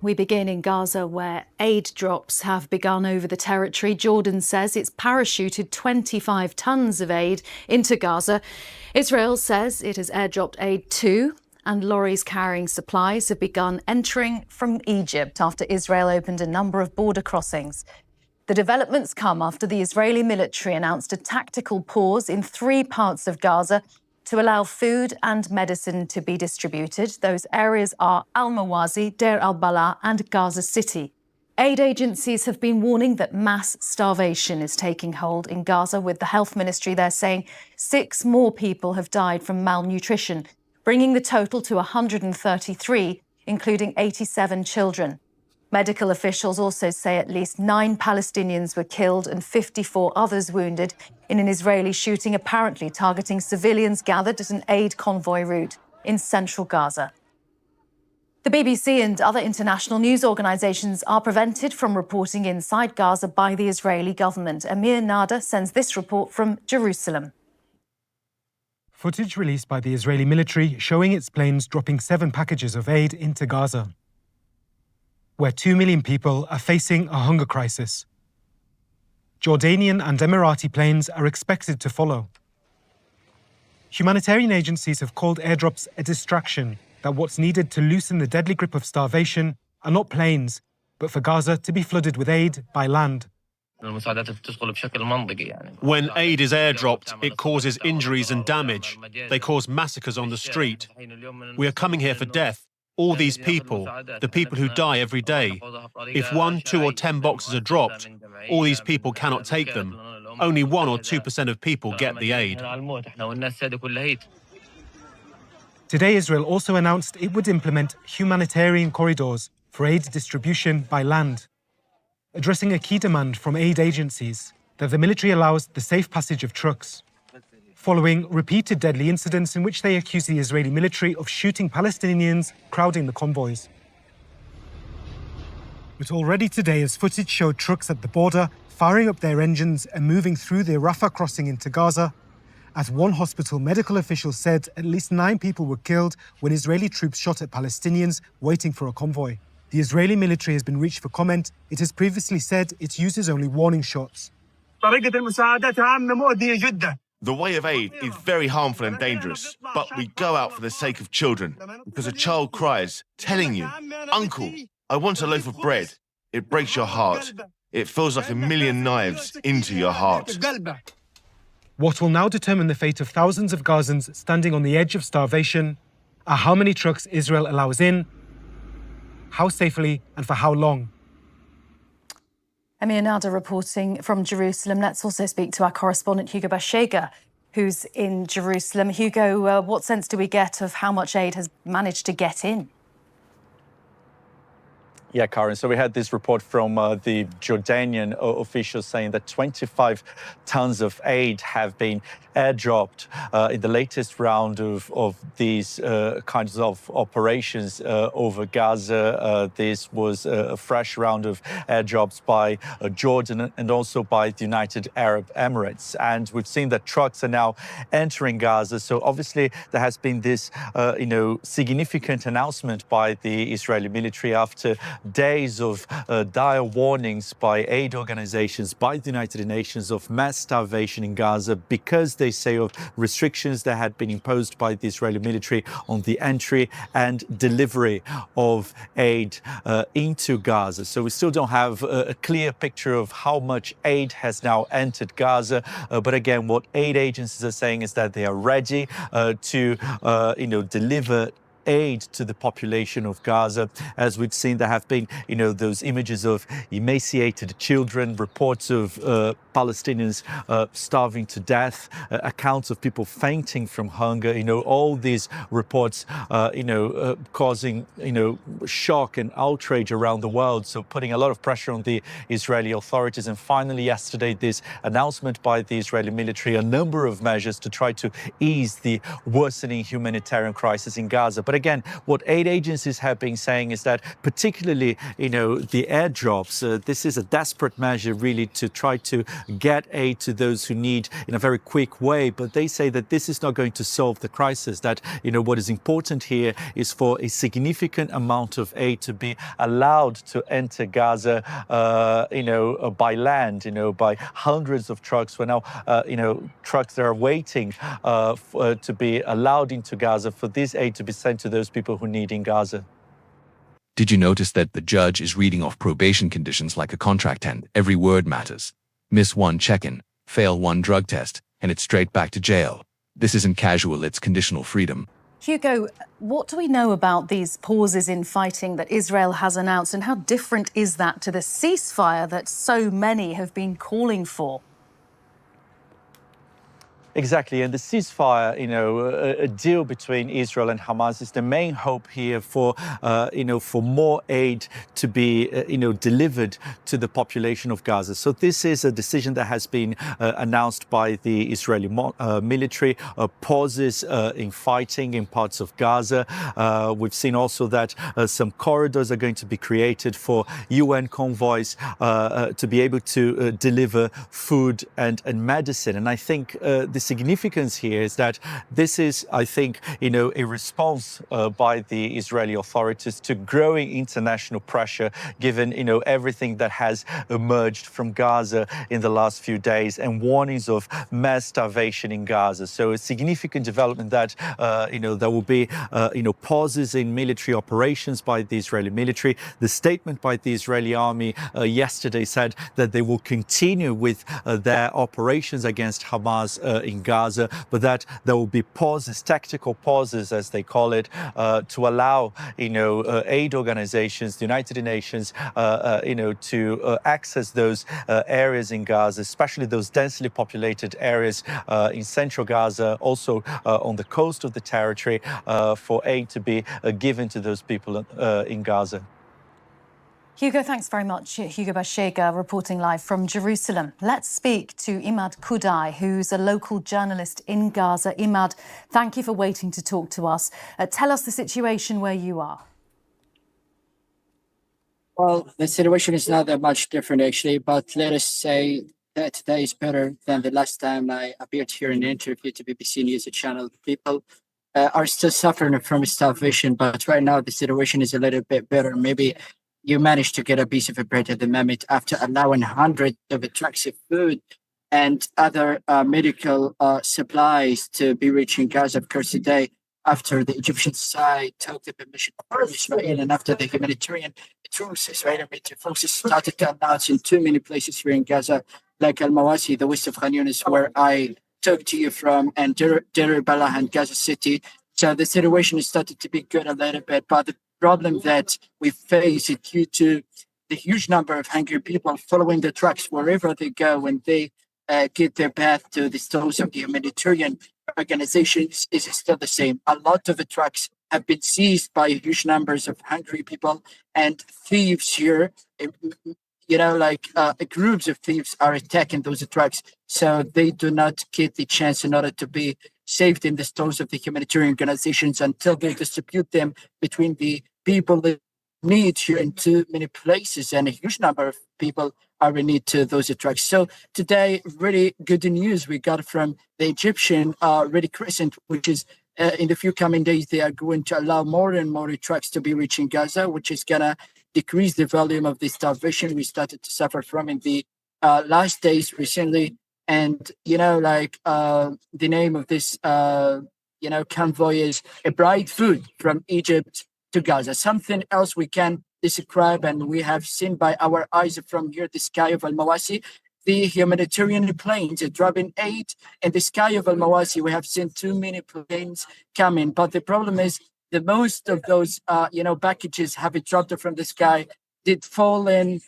We begin in Gaza, where aid drops have begun over the territory. Jordan says it's parachuted 25 tons of aid into Gaza. Israel says it has airdropped aid too, and lorries carrying supplies have begun entering from Egypt after Israel opened a number of border crossings. The developments come after the Israeli military announced a tactical pause in 3 parts of Gaza to allow food and medicine to be distributed. Those areas are Al-Mawazi, Deir al-Balah and Gaza City. Aid agencies have been warning that mass starvation is taking hold in Gaza, with the health ministry there saying 6 more people have died from malnutrition, bringing the total to 133, including 87 children. Medical officials also say at least 9 Palestinians were killed and 54 others wounded in an Israeli shooting apparently targeting civilians gathered at an aid convoy route in central Gaza. The BBC and other international news organisations are prevented from reporting inside Gaza by the Israeli government. Amir Nada sends this report from Jerusalem. Footage released by the Israeli military showing its planes dropping 7 packages of aid into Gaza, where 2 million people are facing a hunger crisis. Jordanian and Emirati planes are expected to follow. Humanitarian agencies have called airdrops a distraction, that what's needed to loosen the deadly grip of starvation are not planes, but for Gaza to be flooded with aid by land. When aid is airdropped, it causes injuries and damage. They cause massacres on the street. We are coming here for death. All these people, the people who die every day. If 1, 2 or 10 boxes are dropped, all these people cannot take them. Only 1 or 2% of people get the aid. Today, Israel also announced it would implement humanitarian corridors for aid distribution by land, addressing a key demand from aid agencies that the military allows the safe passage of trucks, following repeated deadly incidents in which they accuse the Israeli military of shooting Palestinians crowding the convoys. But already today, as footage showed trucks at the border firing up their engines and moving through the Rafah crossing into Gaza, at one hospital, medical officials said at least 9 people were killed when Israeli troops shot at Palestinians waiting for a convoy. The Israeli military has been reached for comment. It has previously said it uses only warning shots. The way of aid is very harmful and dangerous, but we go out for the sake of children, because a child cries, telling you, "Uncle, I want a loaf of bread." It breaks your heart. It feels like a million knives into your heart. What will now determine the fate of thousands of Gazans standing on the edge of starvation are how many trucks Israel allows in, how safely and for how long. Amir Nada reporting from Jerusalem. Let's also speak to our correspondent Hugo Bashega, who's in Jerusalem. Hugo, what sense do we get of how much aid has managed to get in? Yeah, Karen, so we had this report from the Jordanian officials saying that 25 tons of aid have been airdropped in the latest round of these kinds of operations over Gaza. This was a fresh round of airdrops by Jordan and also by the United Arab Emirates. And we've seen that trucks are now entering Gaza. So obviously there has been this, significant announcement by the Israeli military after days of dire warnings by aid organizations, by the United Nations, of mass starvation in Gaza because they say of restrictions that had been imposed by the Israeli military on the entry and delivery of aid into Gaza. So we still don't have a clear picture of how much aid has now entered Gaza. But again, what aid agencies are saying is that they are ready to, deliver aid to the population of Gaza. As we've seen, there have been, those images of emaciated children, reports of Palestinians starving to death, accounts of people fainting from hunger. All these reports, causing, shock and outrage around the world. So putting a lot of pressure on the Israeli authorities. And finally, yesterday, this announcement by the Israeli military, a number of measures to try to ease the worsening humanitarian crisis in Gaza. But But again, what aid agencies have been saying is that particularly, the airdrops, this is a desperate measure really to try to get aid to those who need in a very quick way. But they say that this is not going to solve the crisis, that, what is important here is for a significant amount of aid to be allowed to enter Gaza, by land, by hundreds of trucks. We're now, trucks that are waiting to be allowed into Gaza for this aid to be sent to those people who need in Gaza. Did you notice that the judge is reading off probation conditions like a contract end? Every word matters. Miss one check-in, fail one drug test, and it's straight back to jail. This isn't casual, it's conditional freedom. Hugo, what do we know about these pauses in fighting that Israel has announced, and how different is that to the ceasefire that so many have been calling for? Exactly, and the ceasefire, a deal between Israel and Hamas is the main hope here for, for more aid to be, delivered to the population of Gaza. So this is a decision that has been announced by the Israeli military, pauses in fighting in parts of Gaza. We've seen also that some corridors are going to be created for UN convoys to be able to deliver food and medicine. And I think the significance here is that this is, I think, a response by the Israeli authorities to growing international pressure, given, everything that has emerged from Gaza in the last few days and warnings of mass starvation in Gaza. So a significant development that, there will be, pauses in military operations by the Israeli military. The statement by the Israeli army yesterday said that they will continue with their operations against Hamas in Gaza, but that there will be pauses, tactical pauses, as they call it, to allow, aid organizations, the United Nations, to access those areas in Gaza, especially those densely populated areas in central Gaza, also on the coast of the territory, for aid to be given to those people in Gaza. Hugo, thanks very much. Hugo Bashega reporting live from Jerusalem. Let's speak to Imad Kudai, who's a local journalist in Gaza. Imad, thank you for waiting to talk to us. Tell us the situation where you are. Well, the situation is not that much different, actually, but let us say that today is better than the last time I appeared here in an interview to BBC News Channel. People are still suffering from starvation, but right now the situation is a little bit better. Maybe you managed to get a piece of bread at the moment after allowing hundreds of trucks of food and other medical supplies to be reaching Gaza, of course, today, after the Egyptian side took the permission from Israel and after the humanitarian troops, Israeli military forces started to announce in too many places here in Gaza, like Al-Mawasi, the west of Khan Yunis, where I talked to you from, and Deir al-Balah and Gaza City. So the situation has started to be good a little bit, but the problem that we face is due to the huge number of hungry people following the trucks wherever they go when they get their path to the stores of the humanitarian organizations is still the same. A lot of the trucks have been seized by huge numbers of hungry people, and thieves here, groups of thieves are attacking those trucks, so they do not get the chance in order to be saved in the stores of the humanitarian organizations until they distribute them between the people that need here in too many places, and a huge number of people are in need to those trucks. So today, really good news we got from the Egyptian Red Crescent, which is in the few coming days, they are going to allow more and more trucks to be reaching Gaza, which is going to decrease the volume of the starvation we started to suffer from in the last days recently. And, the name of this, convoy is a bright food from Egypt to Gaza. Something else we can describe, and we have seen by our eyes from here, the sky of Al-Mawasi, the humanitarian planes are dropping aid in the sky of Al-Mawasi. We have seen too many planes coming, but the problem is the most of those, packages have been dropped from the sky did fall in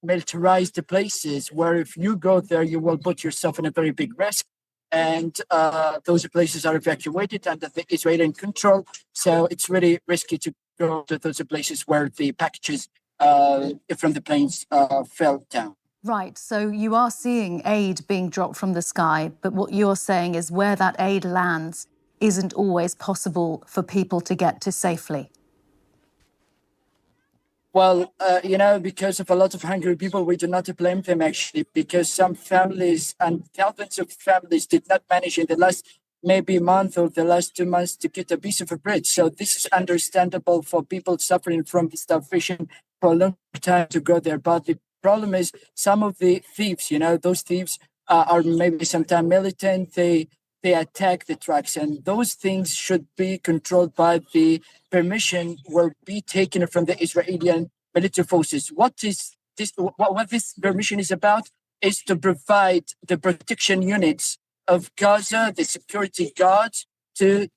militarized places where if you go there, you will put yourself in a very big risk. And those places are evacuated under the Israeli control. So it's really risky to go to those places where the packages from the planes fell down. Right, so you are seeing aid being dropped from the sky, but what you're saying is where that aid lands isn't always possible for people to get to safely? Well, because of a lot of hungry people, we do not blame them actually, because some families and thousands of families did not manage in the last maybe month or the last 2 months to get a piece of bread. So this is understandable for people suffering from the starvation for a long time to go there. But the problem is some of the thieves, those thieves are maybe sometimes militant. They attack the trucks, and those things should be controlled by the permission will be taken from the Israeli military forces. What is this? What this permission is about is to provide the protection units of Gaza, the security guards, to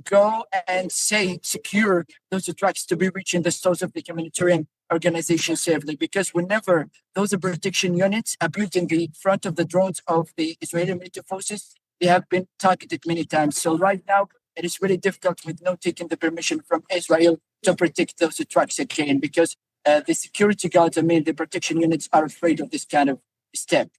go and secure those trucks to be reaching the stores of the humanitarian organization safely. Because whenever those protection units appeared in the front of the drones of the Israeli military forces, they have been targeted many times. So right now, it is really difficult with no taking the permission from Israel to protect those trucks again, because the security guards, the protection units are afraid of this kind of step.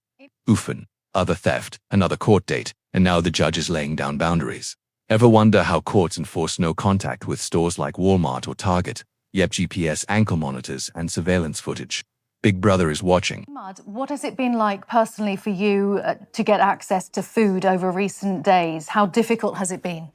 Ufen, other theft, another court date, and now the judge is laying down boundaries. Ever wonder how courts enforce no contact with stores like Walmart or Target? Yep, GPS ankle monitors and surveillance footage. Big Brother is watching. Imad, what has it been like personally for you to get access to food over recent days? How difficult has it been?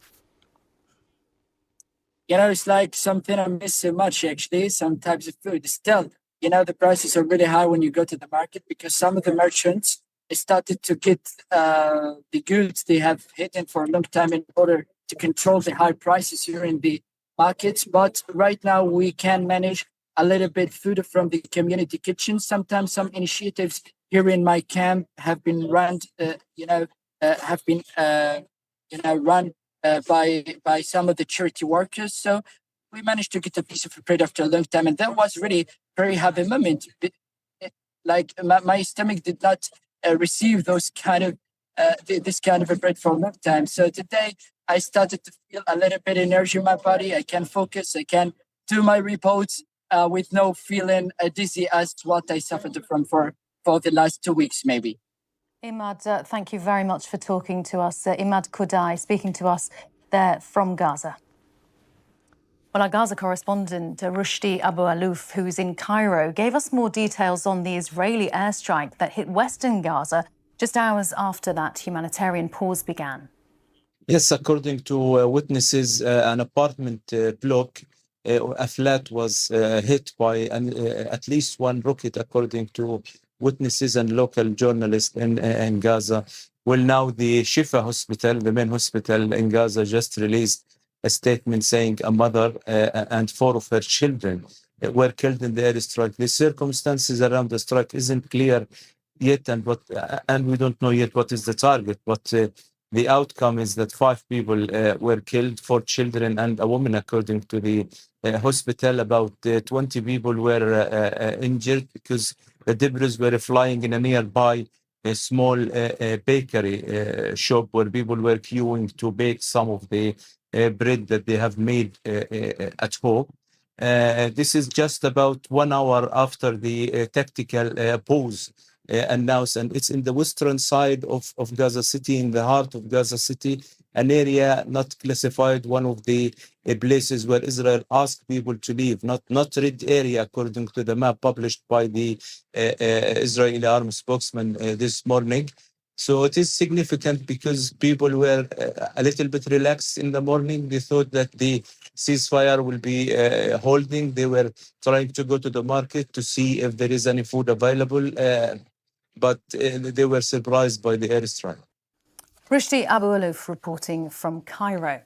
It's like something I miss so much, actually, some types of food. Still, the prices are really high when you go to the market, because some of the merchants started to get the goods they have hidden for a long time in order to control the high prices here in the markets. But right now we can manage a little bit food from the community kitchen. Sometimes some initiatives here in my camp have been run, run by some of the charity workers. So we managed to get a piece of bread after a long time, and that was really very happy moment. Like my stomach did not receive those kind of this kind of a bread for a long time. So today I started to feel a little bit energy in my body. I can focus. I can do my reports with no feeling dizzy as what I suffered from for the last 2 weeks, maybe. Imad, thank you very much for talking to us. Imad Kudai speaking to us there from Gaza. Well, our Gaza correspondent, Rushdie Abu Alouf, who's in Cairo, gave us more details on the Israeli airstrike that hit western Gaza just hours after that humanitarian pause began. Yes, according to witnesses, an apartment block, a flat was hit by at least one rocket, according to witnesses and local journalists in Gaza. Well, now the Shifa hospital, the main hospital in Gaza, just released a statement saying a mother and 4 of her children were killed in the airstrike. The circumstances around the strike isn't clear yet, and we don't know yet what is the target, but the outcome is that 5 people were killed, 4 children and a woman, according to the hospital. About 20 people were injured because the debris were flying in a nearby small bakery shop where people were queuing to bake some of the bread that they have made at home. This is just about 1 hour after the tactical pause announced, and it's in the western side of Gaza City, in the heart of Gaza City, an area not classified, one of the places where Israel asked people to leave, not red area, according to the map published by the Israeli army spokesman this morning. So it is significant because people were a little bit relaxed in the morning. They thought that the ceasefire will be holding. They were trying to go to the market to see if there is any food available, but they were surprised by the airstrike. Rushdie Abu Alouf reporting from Cairo.